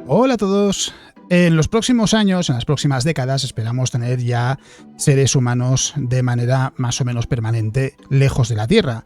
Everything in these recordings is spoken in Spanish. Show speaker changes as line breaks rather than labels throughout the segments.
Hola a todos. En los próximos años, en las próximas décadas, esperamos tener ya seres humanos de manera más o menos permanente lejos de la Tierra.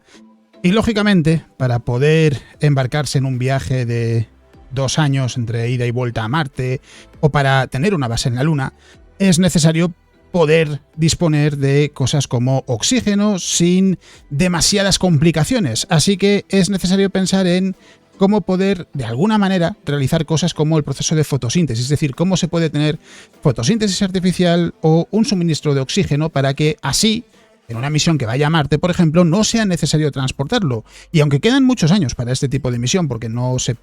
Y lógicamente, para poder embarcarse en un viaje de 2 años entre ida y vuelta a Marte, o para tener una base en la Luna, es necesario poder disponer de cosas como oxígeno sin demasiadas complicaciones. Así que es necesario pensar en cómo poder, de alguna manera, realizar cosas como el proceso de fotosíntesis, es decir, cómo se puede tener fotosíntesis artificial o un suministro de oxígeno para que así, en una misión que vaya a Marte, por ejemplo, no sea necesario transportarlo. Y aunque quedan muchos años para este tipo de misión, porque no se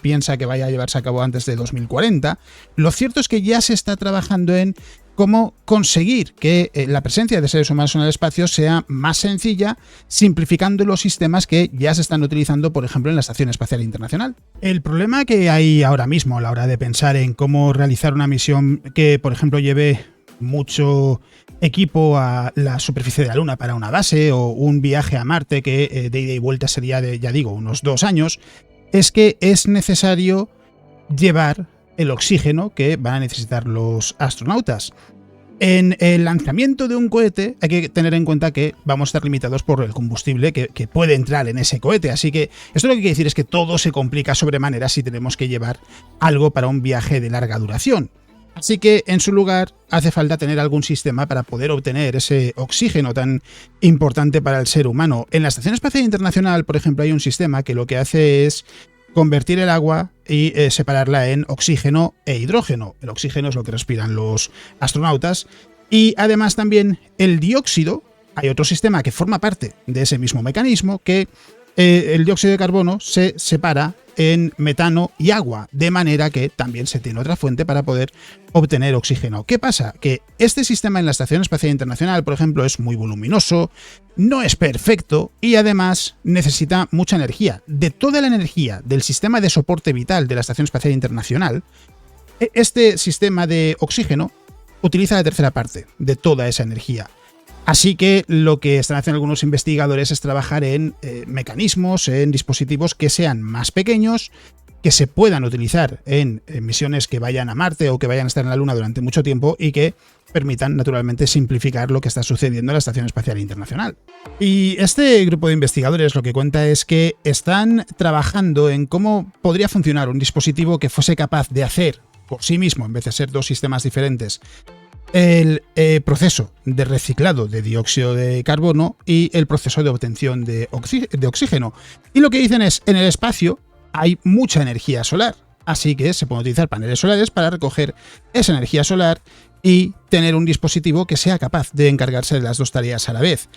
piensa que vaya a llevarse a cabo antes de 2040, lo cierto es que ya se está trabajando en cómo conseguir que la presencia de seres humanos en el espacio sea más sencilla, simplificando los sistemas que ya se están utilizando, por ejemplo, en la Estación Espacial Internacional. El problema que hay ahora mismo a la hora de pensar en cómo realizar una misión que, por ejemplo, lleve mucho equipo a la superficie de la Luna para una base, o un viaje a Marte que de ida y vuelta sería de, ya digo, unos 2 años, es que es necesario llevar el oxígeno que van a necesitar los astronautas. En el lanzamiento de un cohete hay que tener en cuenta que vamos a estar limitados por el combustible que puede entrar en ese cohete, así que esto lo que quiere decir es que todo se complica sobremanera si tenemos que llevar algo para un viaje de larga duración. Así que en su lugar hace falta tener algún sistema para poder obtener ese oxígeno tan importante para el ser humano. En la Estación Espacial Internacional, por ejemplo, hay un sistema que lo que hace es convertir el agua y separarla en oxígeno e hidrógeno. El oxígeno es lo que respiran los astronautas. Y además también el dióxido, hay otro sistema que forma parte de ese mismo mecanismo, que el dióxido de carbono se separa en metano y agua, de manera que también se tiene otra fuente para poder obtener oxígeno. ¿Qué pasa? Que este sistema en la Estación Espacial Internacional, por ejemplo, es muy voluminoso, no es perfecto y además necesita mucha energía. De toda la energía del sistema de soporte vital de la Estación Espacial Internacional, este sistema de oxígeno utiliza la tercera parte de toda esa energía. Así que lo que están haciendo algunos investigadores es trabajar en mecanismos, en dispositivos que sean más pequeños, que se puedan utilizar en misiones que vayan a Marte o que vayan a estar en la Luna durante mucho tiempo y que permitan naturalmente simplificar lo que está sucediendo en la Estación Espacial Internacional. Y este grupo de investigadores lo que cuenta es que están trabajando en cómo podría funcionar un dispositivo que fuese capaz de hacer por sí mismo, en vez de ser 2 sistemas diferentes, el proceso de reciclado de dióxido de carbono y el proceso de obtención de oxígeno. Y lo que dicen es, en el espacio hay mucha energía solar, así que se pueden utilizar paneles solares para recoger esa energía solar y tener un dispositivo que sea capaz de encargarse de las 2 tareas a la vez.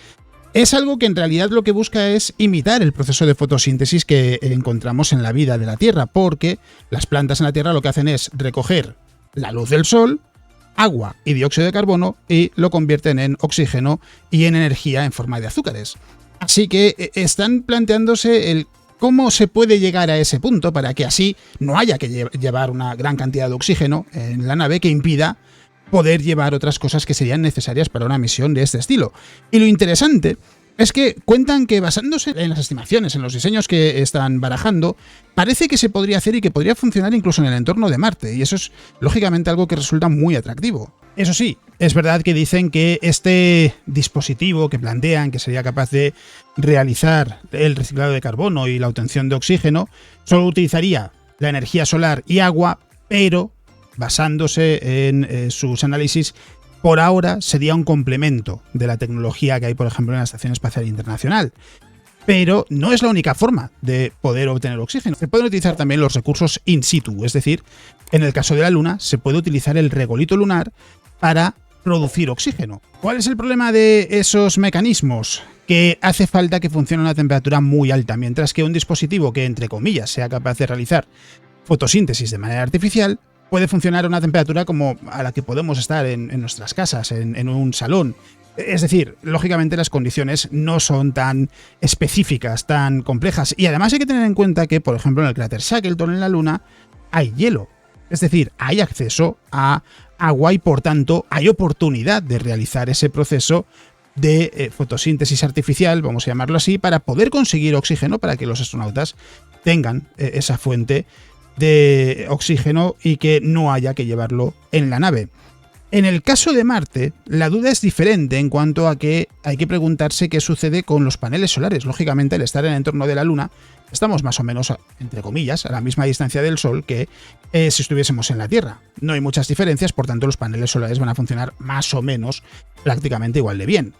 Es algo que en realidad lo que busca es imitar el proceso de fotosíntesis que encontramos en la vida de la Tierra, porque las plantas en la Tierra lo que hacen es recoger la luz del sol, agua y dióxido de carbono y lo convierten en oxígeno y en energía en forma de azúcares. Así que están planteándose el cómo se puede llegar a ese punto para que así no haya que llevar una gran cantidad de oxígeno en la nave que impida poder llevar otras cosas que serían necesarias para una misión de este estilo. Y lo interesante es que cuentan que basándose en las estimaciones, en los diseños que están barajando, parece que se podría hacer y que podría funcionar incluso en el entorno de Marte, y eso es lógicamente algo que resulta muy atractivo. Eso sí, es verdad que dicen que este dispositivo que plantean, que sería capaz de realizar el reciclado de carbono y la obtención de oxígeno, solo utilizaría la energía solar y agua, pero basándose en sus análisis, por ahora sería un complemento de la tecnología que hay, por ejemplo, en la Estación Espacial Internacional. Pero no es la única forma de poder obtener oxígeno. Se pueden utilizar también los recursos in situ, es decir, en el caso de la Luna se puede utilizar el regolito lunar para producir oxígeno. ¿Cuál es el problema de esos mecanismos? Que hace falta que funcione a una temperatura muy alta, mientras que un dispositivo que, entre comillas, sea capaz de realizar fotosíntesis de manera artificial puede funcionar a una temperatura como a la que podemos estar en nuestras casas, en un salón. Es decir, lógicamente las condiciones no son tan específicas, tan complejas. Y además hay que tener en cuenta que, por ejemplo, en el cráter Shackleton en la Luna hay hielo. Es decir, hay acceso a agua y por tanto hay oportunidad de realizar ese proceso de fotosíntesis artificial, vamos a llamarlo así, para poder conseguir oxígeno para que los astronautas tengan esa fuente de oxígeno y que no haya que llevarlo en la nave. En el caso de Marte, la duda es diferente en cuanto a que hay que preguntarse qué sucede con los paneles solares. Lógicamente, al estar en el entorno de la Luna, estamos más o menos, entre comillas, a la misma distancia del Sol que si estuviésemos en la Tierra. No hay muchas diferencias, por tanto, los paneles solares van a funcionar más o menos prácticamente igual de bien.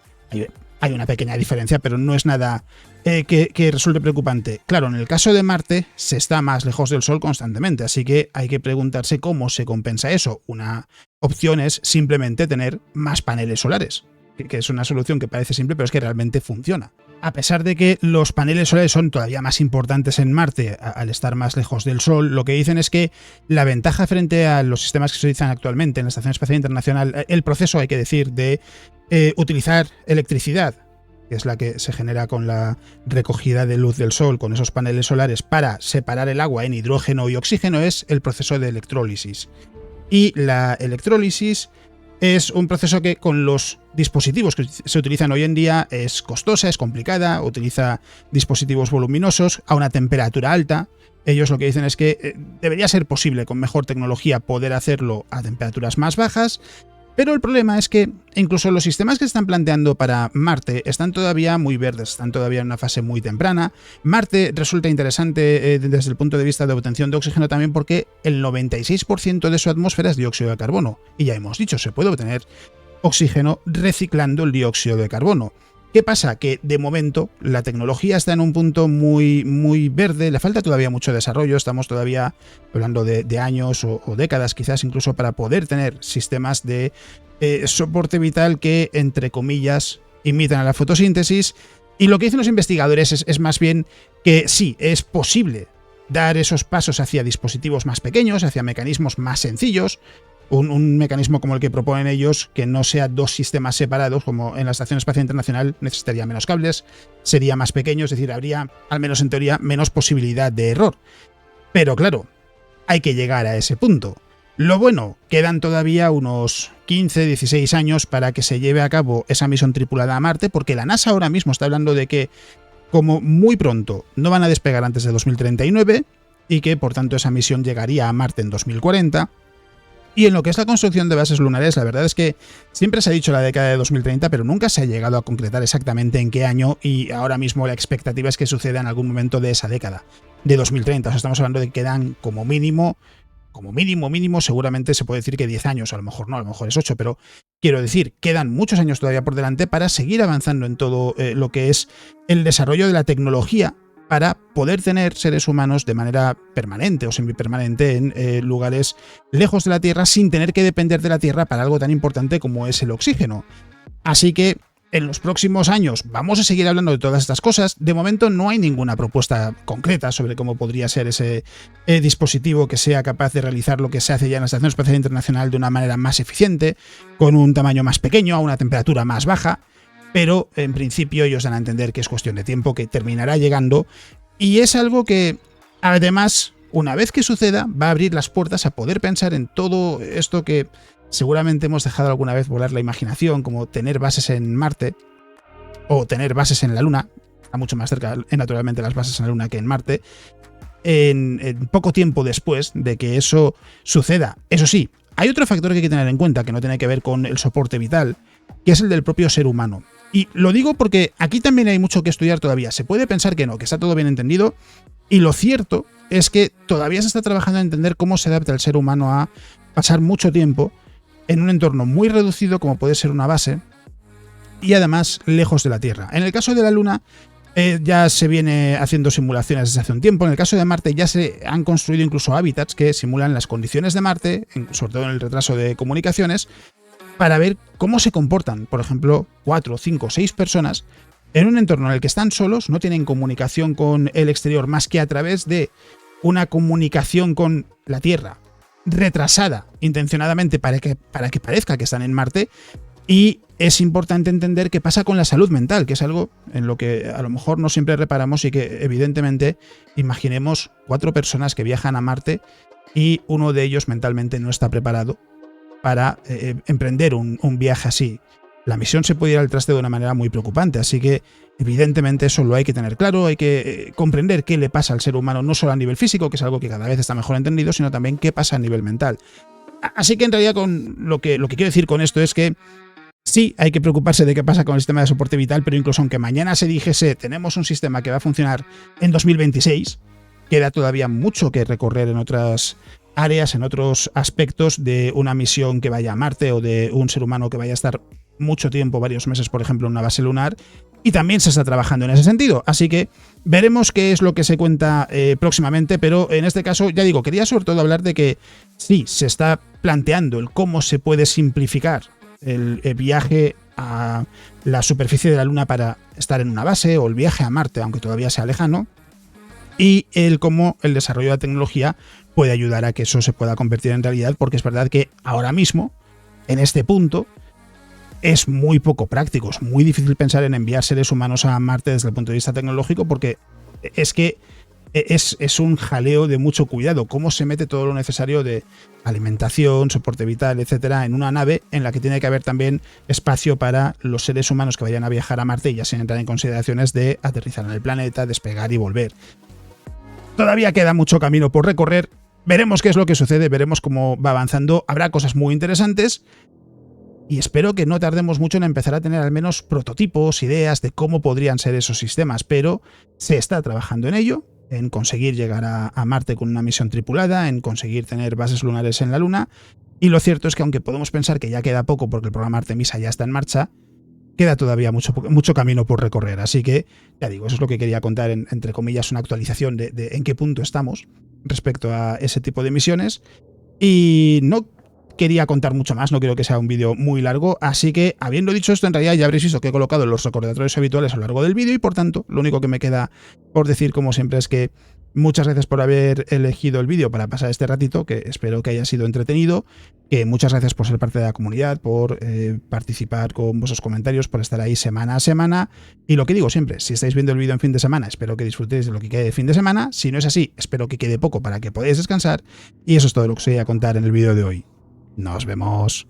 Hay una pequeña diferencia, pero no es nada que resulte preocupante. Claro, en el caso de Marte se está más lejos del Sol constantemente, así que hay que preguntarse cómo se compensa eso. Una opción es simplemente tener más paneles solares, que es una solución que parece simple, pero es que realmente funciona. A pesar de que los paneles solares son todavía más importantes en Marte al estar más lejos del Sol, lo que dicen es que la ventaja frente a los sistemas que se utilizan actualmente en la Estación Espacial Internacional, el proceso, hay que decir, de utilizar electricidad, que es la que se genera con la recogida de luz del Sol con esos paneles solares para separar el agua en hidrógeno y oxígeno, es el proceso de electrólisis. Y la electrólisis es un proceso que con los dispositivos que se utilizan hoy en día es costosa, es complicada, utiliza dispositivos voluminosos a una temperatura alta. Ellos lo que dicen es que debería ser posible con mejor tecnología poder hacerlo a temperaturas más bajas, pero el problema es que incluso los sistemas que se están planteando para Marte están todavía muy verdes, están todavía en una fase muy temprana. Marte resulta interesante desde el punto de vista de obtención de oxígeno también porque el 96% de su atmósfera es dióxido de carbono. Y ya hemos dicho, se puede obtener oxígeno reciclando el dióxido de carbono. ¿Qué pasa? Que de momento la tecnología está en un punto muy verde, le falta todavía mucho desarrollo, estamos todavía hablando de años o décadas quizás incluso para poder tener sistemas de soporte vital que, entre comillas, imitan a la fotosíntesis. Y lo que dicen los investigadores es más bien que sí, es posible dar esos pasos hacia dispositivos más pequeños, hacia mecanismos más sencillos, un mecanismo como el que proponen ellos, que no sea dos sistemas separados, como en la Estación Espacial Internacional, necesitaría menos cables, sería más pequeño, es decir, habría, al menos en teoría, menos posibilidad de error. Pero claro, hay que llegar a ese punto. Lo bueno, quedan todavía unos 15, 16 años para que se lleve a cabo esa misión tripulada a Marte, porque la NASA ahora mismo está hablando de que, como muy pronto, no van a despegar antes de 2039, y que, por tanto, esa misión llegaría a Marte en 2040, Y en lo que es la construcción de bases lunares, la verdad es que siempre se ha dicho la década de 2030, pero nunca se ha llegado a concretar exactamente en qué año, y ahora mismo la expectativa es que suceda en algún momento de esa década, de 2030. O sea, estamos hablando de que quedan como mínimo, seguramente se puede decir que 10 años, a lo mejor no, a lo mejor es 8, pero quiero decir, quedan muchos años todavía por delante para seguir avanzando en todo lo que es el desarrollo de la tecnología, para poder tener seres humanos de manera permanente o semipermanente en lugares lejos de la Tierra sin tener que depender de la Tierra para algo tan importante como es el oxígeno. Así que en los próximos años vamos a seguir hablando de todas estas cosas. De momento no hay ninguna propuesta concreta sobre cómo podría ser ese dispositivo que sea capaz de realizar lo que se hace ya en la Estación Espacial Internacional de una manera más eficiente, con un tamaño más pequeño, a una temperatura más baja. Pero en principio ellos dan a entender que es cuestión de tiempo, que terminará llegando, y es algo que además, una vez que suceda, va a abrir las puertas a poder pensar en todo esto que seguramente hemos dejado alguna vez volar la imaginación, como tener bases en Marte o tener bases en la Luna. Está mucho más cerca, naturalmente, las bases en la Luna que en Marte, en poco tiempo después de que eso suceda. Eso sí, hay otro factor que hay que tener en cuenta, que no tiene que ver con el soporte vital, que es el del propio ser humano. Y lo digo porque aquí también hay mucho que estudiar todavía. Se puede pensar que no, que está todo bien entendido, y lo cierto es que todavía se está trabajando en entender cómo se adapta el ser humano a pasar mucho tiempo en un entorno muy reducido como puede ser una base, y además lejos de la Tierra. En el caso de la Luna ya se viene haciendo simulaciones desde hace un tiempo. En el caso de Marte ya se han construido incluso hábitats que simulan las condiciones de Marte, sobre todo en el retraso de comunicaciones, para ver cómo se comportan, por ejemplo, 4, 5, 6 personas en un entorno en el que están solos, no tienen comunicación con el exterior más que a través de una comunicación con la Tierra retrasada intencionadamente para que parezca que están en Marte. Y es importante entender qué pasa con la salud mental, que es algo en lo que a lo mejor no siempre reparamos, y que evidentemente imaginemos 4 personas que viajan a Marte y uno de ellos mentalmente no está preparado para emprender un viaje así. la misión se puede ir al traste de una manera muy preocupante. Así que, evidentemente, eso lo hay que tener claro, hay que comprender qué le pasa al ser humano, no solo a nivel físico, que es algo que cada vez está mejor entendido, sino también qué pasa a nivel mental. Así que, en realidad, lo que quiero decir con esto es que sí, hay que preocuparse de qué pasa con el sistema de soporte vital, pero incluso aunque mañana se dijese tenemos un sistema que va a funcionar en 2026, queda todavía mucho que recorrer en otras áreas, en otros aspectos de una misión que vaya a Marte o de un ser humano que vaya a estar mucho tiempo, varios meses, por ejemplo, en una base lunar, y también se está trabajando en ese sentido. Así que veremos qué es lo que se cuenta próximamente, pero en este caso, ya digo, quería sobre todo hablar de que sí, se está planteando el cómo se puede simplificar el viaje a la superficie de la Luna para estar en una base, o el viaje a Marte, aunque todavía sea lejano, y el cómo el desarrollo de la tecnología puede ayudar a que eso se pueda convertir en realidad, porque es verdad que ahora mismo, en este punto, es muy poco práctico, es muy difícil pensar en enviar seres humanos a Marte desde el punto de vista tecnológico, porque es que es un jaleo de mucho cuidado. Cómo se mete todo lo necesario de alimentación, soporte vital, etcétera, en una nave en la que tiene que haber también espacio para los seres humanos que vayan a viajar a Marte, y ya sin entrar en consideraciones de aterrizar en el planeta, despegar y volver. Todavía queda mucho camino por recorrer. Veremos qué es lo que sucede, veremos cómo va avanzando. Habrá cosas muy interesantes. Y espero que no tardemos mucho en empezar a tener al menos prototipos, ideas de cómo podrían ser esos sistemas, pero se está trabajando en ello, en conseguir llegar a Marte con una misión tripulada, en conseguir tener bases lunares en la Luna, y lo cierto es que aunque podemos pensar que ya queda poco porque el programa Artemisa ya está en marcha, queda todavía mucho camino por recorrer. Así que, ya digo, eso es lo que quería contar, entre comillas, una actualización de en qué punto estamos respecto a ese tipo de misiones, y no quería contar mucho más, no quiero que sea un vídeo muy largo, así que, habiendo dicho esto, en realidad ya habréis visto que he colocado los recordatorios habituales a lo largo del vídeo, y por tanto, lo único que me queda por decir, como siempre, es que muchas gracias por haber elegido el vídeo para pasar este ratito, que espero que haya sido entretenido, que muchas gracias por ser parte de la comunidad, por participar con vuestros comentarios, por estar ahí semana a semana, y lo que digo siempre, si estáis viendo el vídeo en fin de semana, espero que disfrutéis de lo que quede de fin de semana. Si no es así, espero que quede poco para que podáis descansar, y eso es todo lo que os voy a contar en el vídeo de hoy. Nos vemos.